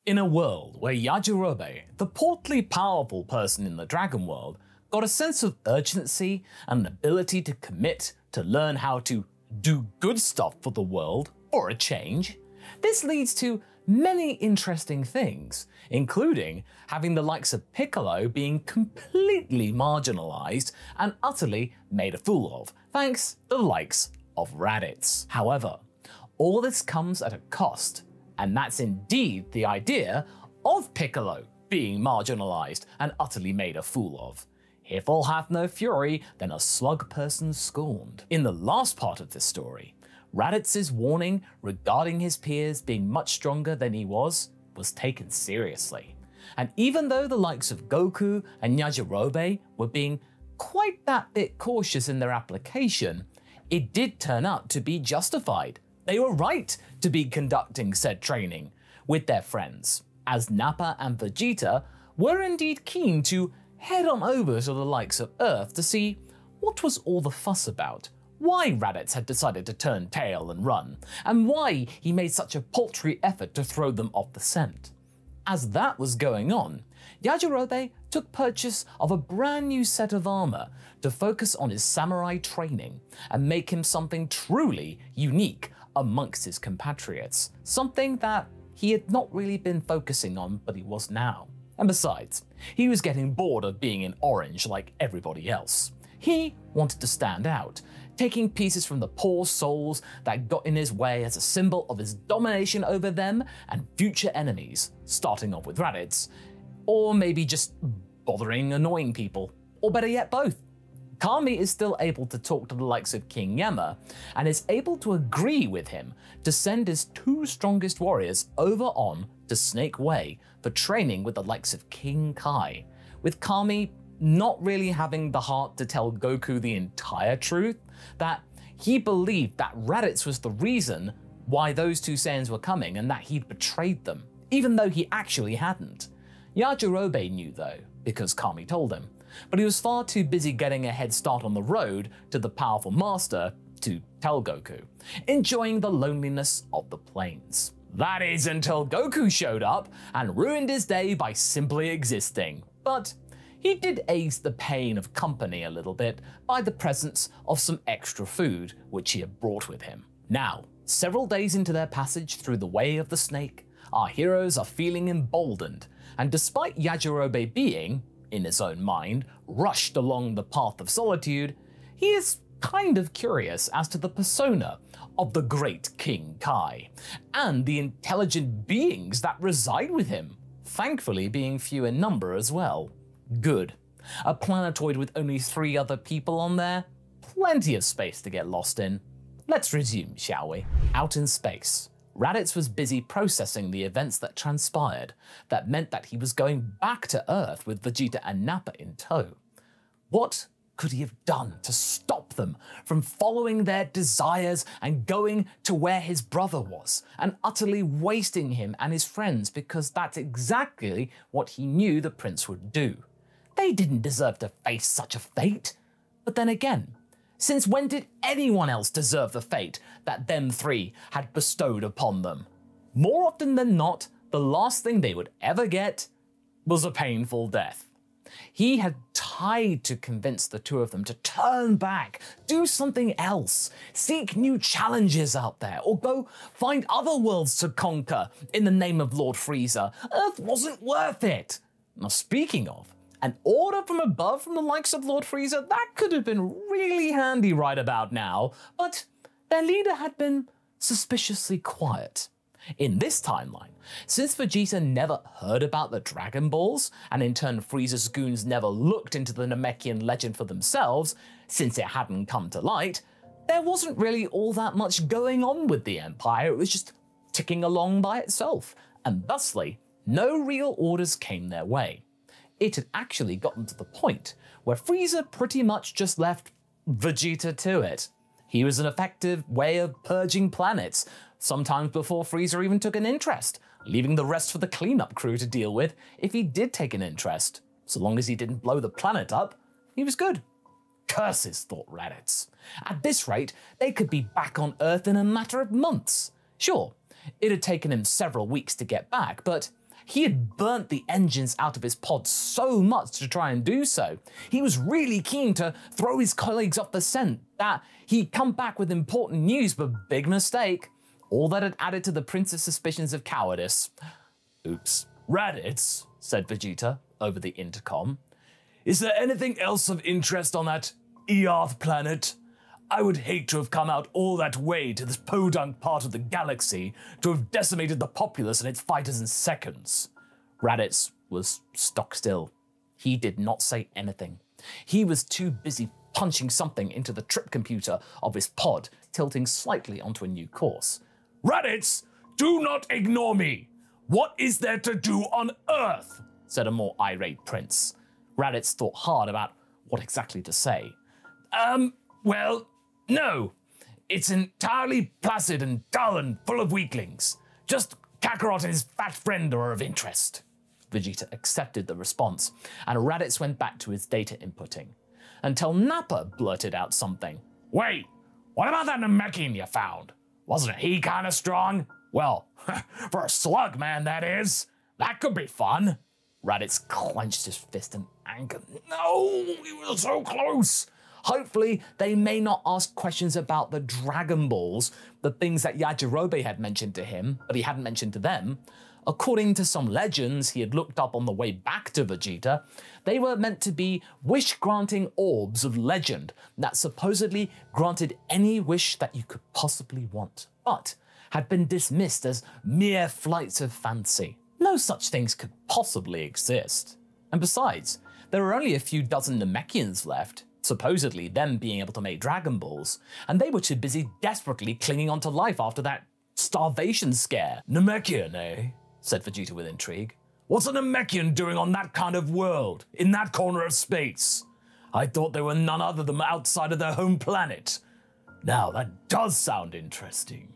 In a world where Yajirobe, the portly powerful person in the dragon world, got a sense of urgency and an ability to commit to learn how to do good stuff for the world for a change, this leads to many interesting things, including having the likes of Piccolo being completely marginalized and utterly made a fool of, thanks to the likes of Raditz. However, all this comes at a cost, and that's indeed the idea of Piccolo being marginalized and utterly made a fool of. If all hath no fury, then a slug person scorned. In the last part of this story, Raditz's warning regarding his peers being much stronger than he was taken seriously. And even though the likes of Goku and Yajirobe were being quite that bit cautious in their application, it did turn out to be justified. They were right to be conducting said training with their friends, as Nappa and Vegeta were indeed keen to head on over to the likes of Earth to see what was all the fuss about, why Raditz had decided to turn tail and run, and why he made such a paltry effort to throw them off the scent. As that was going on, Yajirobe took purchase of a brand new set of armor to focus on his samurai training and make him something truly unique amongst his compatriots, something that he had not really been focusing on, but he was now. And besides, he was getting bored of being in orange like everybody else. He wanted to stand out, taking pieces from the poor souls that got in his way as a symbol of his domination over them and future enemies, starting off with Raditz, or maybe just bothering annoying people, or better yet both. Kami is still able to talk to the likes of King Yama, and is able to agree with him to send his two strongest warriors over on to Snake Way for training with the likes of King Kai, with Kami not really having the heart to tell Goku the entire truth, that he believed that Raditz was the reason why those two Saiyans were coming and that he'd betrayed them, even though he actually hadn't. Yajirobe knew though, because Kami told him, but he was far too busy getting a head start on the road to the powerful master to tell Goku, enjoying the loneliness of the plains. That is until Goku showed up and ruined his day by simply existing. But he did ease the pain of company a little bit by the presence of some extra food which he had brought with him. Now, several days into their passage through the Way of the Snake, our heroes are feeling emboldened, and despite Yajirobe being, in his own mind, rushed along the path of solitude, he is kind of curious as to the persona of the great King Kai, and the intelligent beings that reside with him, thankfully being few in number as well. Good. A planetoid with only 3 other people on there? Plenty of space to get lost in. Let's resume, shall we? Out in space, Raditz was busy processing the events that transpired that meant that he was going back to Earth with Vegeta and Nappa in tow. What could he have done to stop them from following their desires and going to where his brother was, and utterly wasting him and his friends, because that's exactly what he knew the prince would do. They didn't deserve to face such a fate. But then again, since when did anyone else deserve the fate that them 3 had bestowed upon them? More often than not, the last thing they would ever get was a painful death. He had tried to convince the 2 of them to turn back, do something else, seek new challenges out there, or go find other worlds to conquer in the name of Lord Frieza. Earth wasn't worth it. Now, speaking of, an order from above from the likes of Lord Frieza, that could have been really handy right about now, but their leader had been suspiciously quiet. In this timeline, since Vegeta never heard about the Dragon Balls, and in turn Frieza's goons never looked into the Namekian legend for themselves, since it hadn't come to light, there wasn't really all that much going on with the Empire. It was just ticking along by itself, and thusly, no real orders came their way. It had actually gotten to the point where Frieza pretty much just left Vegeta to it. He was an effective way of purging planets, sometimes before Frieza even took an interest, leaving the rest for the cleanup crew to deal with if he did take an interest. So long as he didn't blow the planet up, he was good. Curses, thought Raditz. At this rate, they could be back on Earth in a matter of months. Sure, it had taken him several weeks to get back, but he had burnt the engines out of his pod so much to try and do so. He was really keen to throw his colleagues off the scent that he'd come back with important news, but big mistake. All that had added to the prince's suspicions of cowardice. Oops. Raditz, said Vegeta over the intercom. Is there anything else of interest on that Earth planet? I would hate to have come out all that way to this podunk part of the galaxy to have decimated the populace and its fighters in seconds. Raditz was stock still. He did not say anything. He was too busy punching something into the trip computer of his pod, tilting slightly onto a new course. Raditz, do not ignore me! What is there to do on Earth? Said a more irate prince. Raditz thought hard about what exactly to say. Well, no. It's entirely placid and dull and full of weaklings. Just Kakarot and his fat friend are of interest. Vegeta accepted the response, and Raditz went back to his data inputting, until Nappa blurted out something. Wait, what about that Namekian you found? Wasn't he kind of strong? Well, for a slug man, that is. That could be fun. Raditz clenched his fist in anger. No, we were so close. Hopefully, they may not ask questions about the Dragon Balls, the things that Yajirobe had mentioned to him, but he hadn't mentioned to them. According to some legends he had looked up on the way back to Vegeta, they were meant to be wish-granting orbs of legend that supposedly granted any wish that you could possibly want, but had been dismissed as mere flights of fancy. No such things could possibly exist. And besides, there were only a few dozen Namekians left, supposedly them being able to make Dragon Balls, and they were too busy desperately clinging onto life after that starvation scare. Namekian, eh? Said Vegeta with intrigue. What's a Namekian doing on that kind of world, in that corner of space? I thought they were none other than outside of their home planet. Now, that does sound interesting.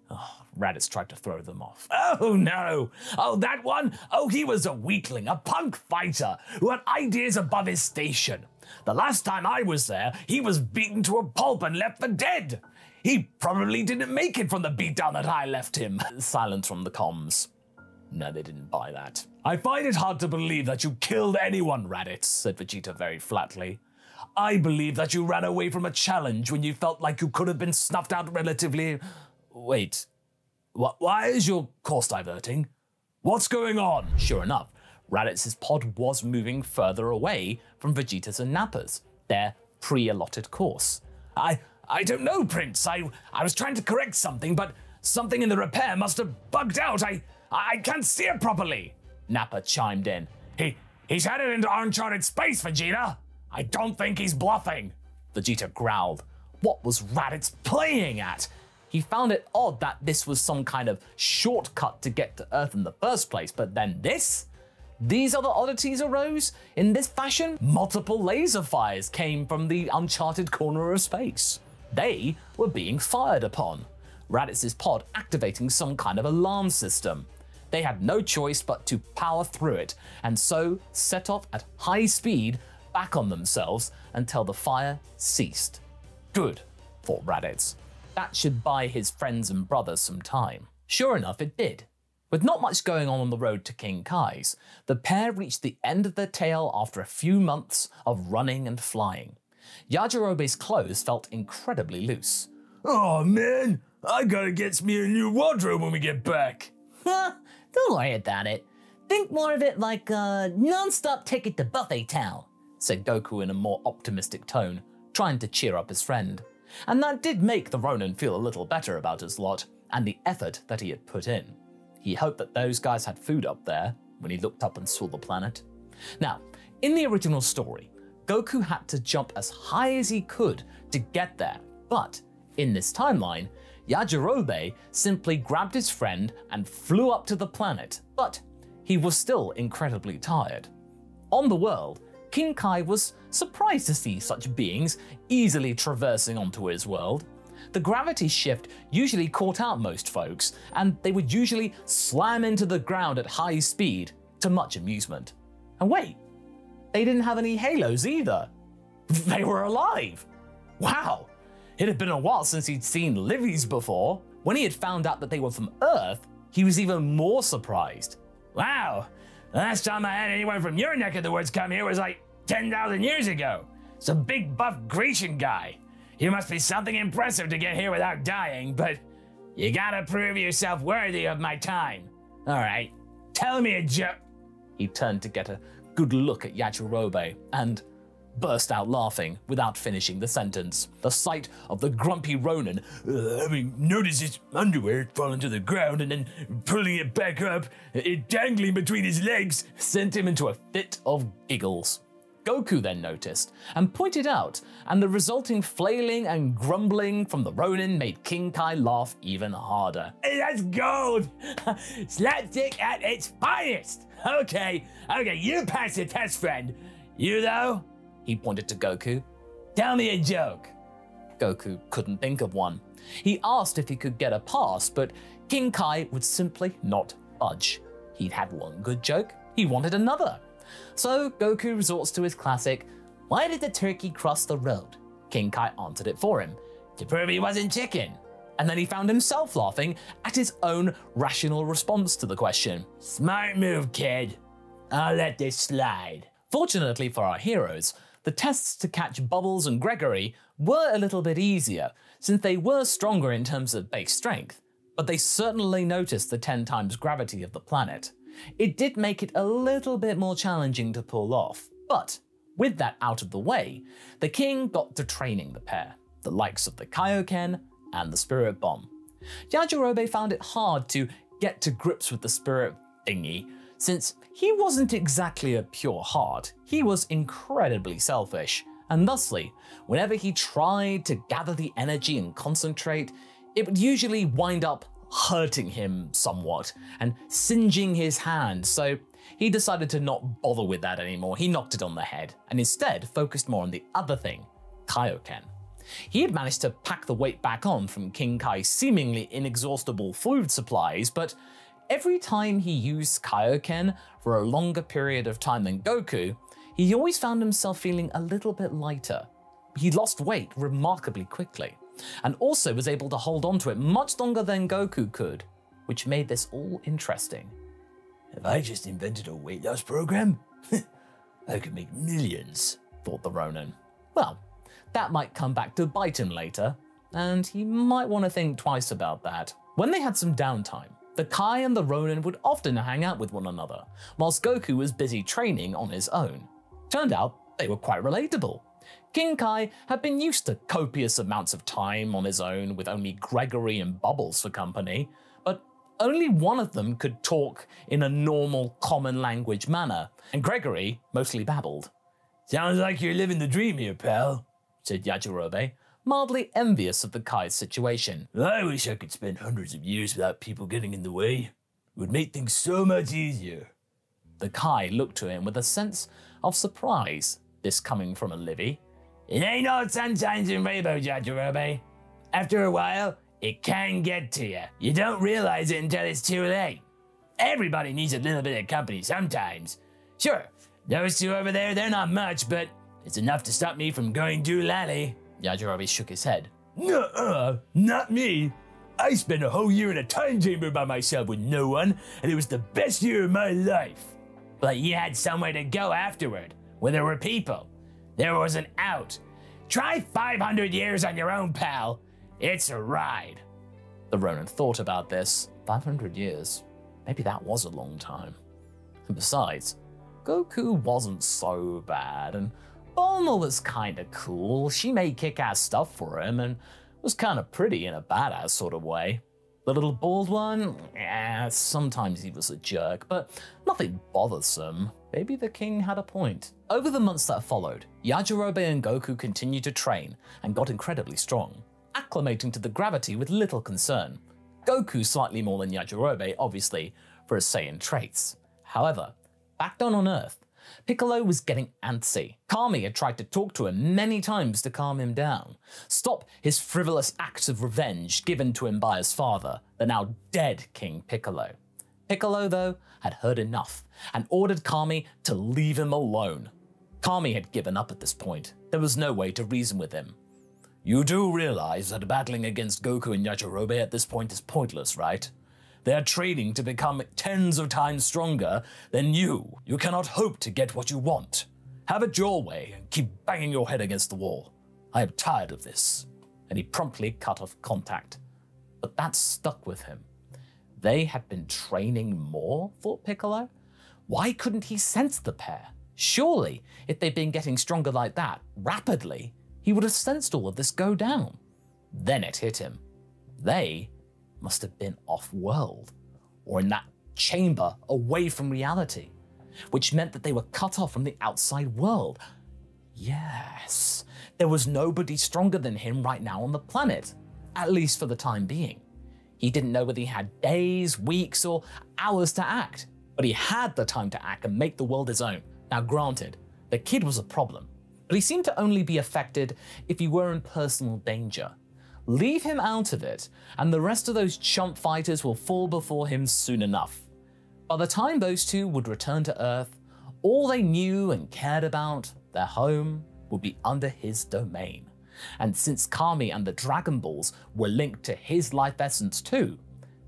Oh, Raditz tried to throw them off. Oh, no. Oh, that one? Oh, he was a weakling, a punk fighter who had ideas above his station. The last time I was there, he was beaten to a pulp and left for dead. He probably didn't make it from the beatdown that I left him. Silence from the comms. No, they didn't buy that. I find it hard to believe that you killed anyone, Raditz, said Vegeta very flatly. I believe that you ran away from a challenge when you felt like you could have been snuffed out relatively... Wait, why is your course diverting? What's going on? Sure enough, Raditz's pod was moving further away from Vegeta's and Nappa's, their pre-allotted course. I don't know, Prince. I was trying to correct something, but something in the repair must have bugged out. I can't see it properly. Nappa chimed in. He's headed into uncharted space, Vegeta. I don't think he's bluffing. Vegeta growled. What was Raditz playing at? He found it odd that this was some kind of shortcut to get to Earth in the first place, but then this? These other oddities arose in this fashion? Multiple laser fires came from the uncharted corner of space. They were being fired upon. Raditz's pod activating some kind of alarm system. They had no choice but to power through it, and so set off at high speed back on themselves until the fire ceased. Good, thought Raditz. That should buy his friends and brothers some time. Sure enough, it did. With not much going on the road to King Kai's, the pair reached the end of their tale after a few months of running and flying. Yajirobe's clothes felt incredibly loose. Oh man, I gotta get me a new wardrobe when we get back. Don't worry about it. Think more of it like a non-stop ticket to Buffet Town, said Goku in a more optimistic tone, trying to cheer up his friend. And that did make the Ronin feel a little better about his lot and the effort that he had put in. He hoped that those guys had food up there when he looked up and saw the planet. Now, in the original story, Goku had to jump as high as he could to get there, but in this timeline, Yajirobe simply grabbed his friend and flew up to the planet, but he was still incredibly tired. On the world, King Kai was surprised to see such beings easily traversing onto his world. The gravity shift usually caught out most folks, and they would usually slam into the ground at high speed, to much amusement. And wait, they didn't have any halos either. They were alive. Wow, it had been a while since he'd seen Livies before. When he had found out that they were from Earth, he was even more surprised. Wow, the last time I had anyone from your neck of the woods come here was like 10,000 years ago. Some big buff Grecian guy. You must be something impressive to get here without dying, but you gotta prove yourself worthy of my time. All right, tell me a joke. He turned to get a good look at Yajirobe and burst out laughing without finishing the sentence. The sight of the grumpy Ronin having noticed his underwear falling to the ground and then pulling it back up, it dangling between his legs, sent him into a fit of giggles. Goku then noticed and pointed out, and the resulting flailing and grumbling from the Ronin made King Kai laugh even harder. Hey, that's gold! Slapstick at its finest! Okay, you passed the test, friend. You though? He pointed to Goku. Tell me a joke. Goku couldn't think of one. He asked if he could get a pass, but King Kai would simply not budge. He'd had one good joke, he wanted another. So Goku resorts to his classic, "Why did the turkey cross the road?" King Kai answered it for him. To prove he wasn't chicken. And then he found himself laughing at his own rational response to the question. Smart move, kid. I'll let this slide. Fortunately for our heroes, the tests to catch Bubbles and Gregory were a little bit easier, since they were stronger in terms of base strength, but they certainly noticed the 10 times gravity of the planet. It did make it a little bit more challenging to pull off, but with that out of the way, the king got to training the pair, the likes of the Kaioken and the Spirit Bomb. Yajirobe found it hard to get to grips with the spirit thingy, since he wasn't exactly a pure heart, he was incredibly selfish, and thusly, whenever he tried to gather the energy and concentrate, it would usually wind up hurting him somewhat and singeing his hand, so he decided to not bother with that anymore. He knocked it on the head and instead focused more on the other thing, Kaioken. He had managed to pack the weight back on from King Kai's seemingly inexhaustible food supplies, but every time he used Kaioken for a longer period of time than Goku, he always found himself feeling a little bit lighter. He lost weight remarkably quickly, and also was able to hold on to it much longer than Goku could, which made this all interesting. Have I just invented a weight loss program? I could make millions, thought the Ronin. Well, that might come back to bite him later, and he might want to think twice about that. When they had some downtime, the Kai and the Ronin would often hang out with one another, whilst Goku was busy training on his own. Turned out they were quite relatable. King Kai had been used to copious amounts of time on his own with only Gregory and Bubbles for company, but only one of them could talk in a normal common language manner, and Gregory mostly babbled. Sounds like you're living the dream here, pal, said Yajirobe, mildly envious of the Kai's situation. I wish I could spend hundreds of years without people getting in the way. It would make things so much easier. The Kai looked to him with a sense of surprise, this coming from a Livy. It ain't all sunshines and rainbows, Yajirobe. After a while, it can get to you. You don't realize it until it's too late. Everybody needs a little bit of company sometimes. Sure, those two over there, they're not much, but it's enough to stop me from going doolally. Yajirobe shook his head. Nuh-uh, not me. I spent a whole year in a time chamber by myself with no one, and it was the best year of my life. But you had somewhere to go afterward, where there were people. There was an out. Try 500 years on your own, pal. It's a ride. The Ronin thought about this. 500 years. Maybe that was a long time. And besides, Goku wasn't so bad, and Bulma was kinda cool. She made kick-ass stuff for him, and was kinda pretty in a badass sort of way. The little bald one? Sometimes he was a jerk, but nothing bothersome. Maybe the king had a point. Over the months that followed, Yajirobe and Goku continued to train and got incredibly strong, acclimating to the gravity with little concern. Goku slightly more than Yajirobe, obviously, for his Saiyan traits. However, back down on Earth, Piccolo was getting antsy. Kami had tried to talk to him many times to calm him down, stop his frivolous acts of revenge given to him by his father, the now dead King Piccolo. Piccolo, though, had heard enough and ordered Kami to leave him alone. Kami had given up at this point. There was no way to reason with him. You do realize that battling against Goku and Yajirobe at this point is pointless, right? They are training to become tens of times stronger than you. You cannot hope to get what you want. Have it your way and keep banging your head against the wall. I am tired of this." And he promptly cut off contact. But that stuck with him. They had been training more, thought Piccolo. Why couldn't he sense the pair? Surely, if they'd been getting stronger like that, rapidly, he would have sensed all of this go down. Then it hit him. They must have been off-world, or in that chamber away from reality, which meant that they were cut off from the outside world. Yes, there was nobody stronger than him right now on the planet, at least for the time being. He didn't know whether he had days, weeks, or hours to act, but he had the time to act and make the world his own. Now granted, the kid was a problem, but he seemed to only be affected if he were in personal danger. Leave him out of it, and the rest of those chump fighters will fall before him soon enough. By the time those two would return to Earth, all they knew and cared about, their home, would be under his domain. And since Kami and the Dragon Balls were linked to his life essence too,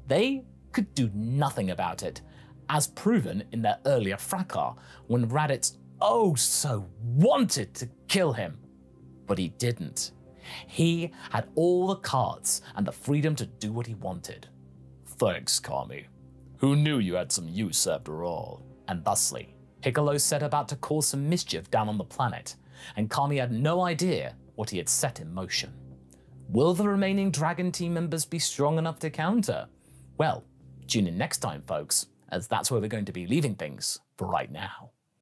they could do nothing about it, as proven in their earlier fracas when Raditz oh so wanted to kill him. But he didn't. He had all the cards and the freedom to do what he wanted. "Thanks, Kami. Who knew you had some use after all?" And thusly, Piccolo set about to cause some mischief down on the planet, and Kami had no idea what he had set in motion. Will the remaining Dragon Team members be strong enough to counter? Well, tune in next time, folks, as that's where we're going to be leaving things for right now.